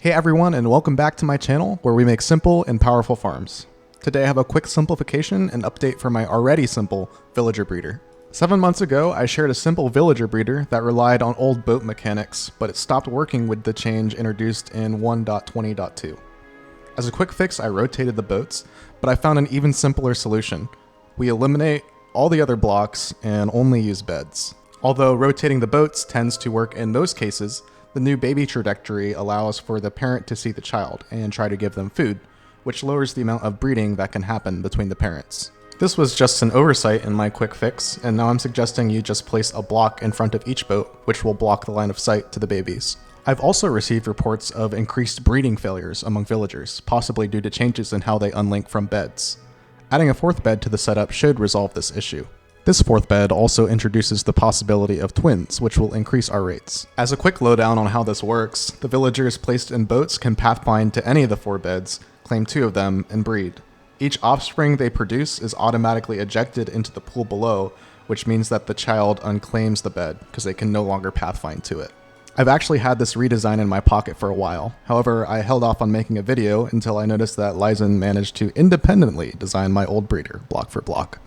Hey everyone, and welcome back to my channel where we make simple and powerful farms. Today I have a quick simplification and update for my already simple villager breeder. 7 months ago, I shared a simple villager breeder that relied on old boat mechanics, but it stopped working with the change introduced in 1.20.2. As a quick fix, I rotated the boats, but I found an even simpler solution. We eliminate all the other blocks and only use beds. Although rotating the boats tends to work in most cases, the new baby trajectory allows for the parent to see the child and try to give them food, which lowers the amount of breeding that can happen between the parents. This was just an oversight in my quick fix, and now I'm suggesting you just place a block in front of each boat, which will block the line of sight to the babies. I've also received reports of increased breeding failures among villagers, possibly due to changes in how they unlink from beds. Adding a fourth bed to the setup should resolve this issue. This fourth bed also introduces the possibility of twins, which will increase our rates. As a quick lowdown on how this works, the villagers placed in boats can pathfind to any of the 4 beds, claim 2 of them, and breed. Each offspring they produce is automatically ejected into the pool below, which means that the child unclaims the bed, because they can no longer pathfind to it. I've actually had this redesign in my pocket for a while. However, I held off on making a video until I noticed that Lizen managed to independently design my old breeder, block for block.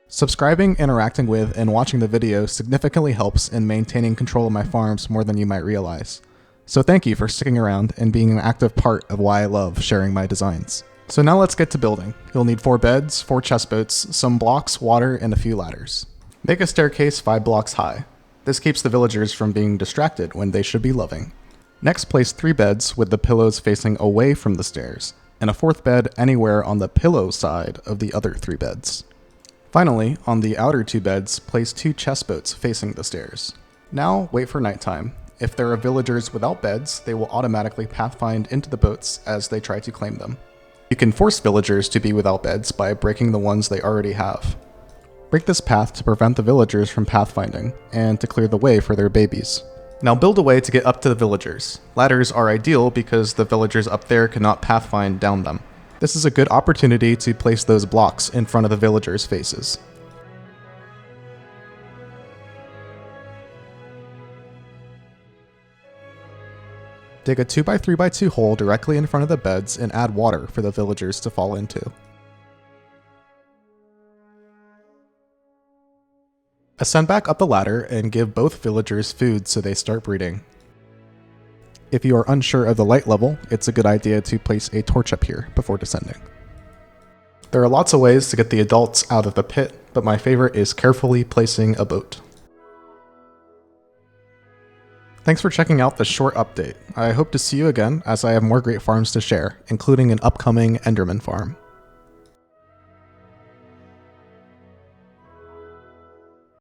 Subscribing, interacting with, and watching the video significantly helps in maintaining control of my farms more than you might realize. So thank you for sticking around and being an active part of why I love sharing my designs. So now let's get to building. You'll need 4 beds, 4 chest boats, some blocks, water, and a few ladders. Make a staircase 5 blocks high. This keeps the villagers from being distracted when they should be loving. Next, place 3 beds with the pillows facing away from the stairs, and a 4th bed anywhere on the pillow side of the other 3 beds. Finally, on the outer 2 beds, place 2 chest boats facing the stairs. Now, wait for nighttime. If there are villagers without beds, they will automatically pathfind into the boats as they try to claim them. You can force villagers to be without beds by breaking the ones they already have. Break this path to prevent the villagers from pathfinding, and to clear the way for their babies. Now build a way to get up to the villagers. Ladders are ideal because the villagers up there cannot pathfind down them. This is a good opportunity to place those blocks in front of the villagers' faces. Dig a 2x3x2 hole directly in front of the beds and add water for the villagers to fall into. Ascend back up the ladder and give both villagers food so they start breeding. If you are unsure of the light level, it's a good idea to place a torch up here before descending. There are lots of ways to get the adults out of the pit, but my favorite is carefully placing a boat. Thanks for checking out this short update. I hope to see you again as I have more great farms to share, including an upcoming Enderman farm.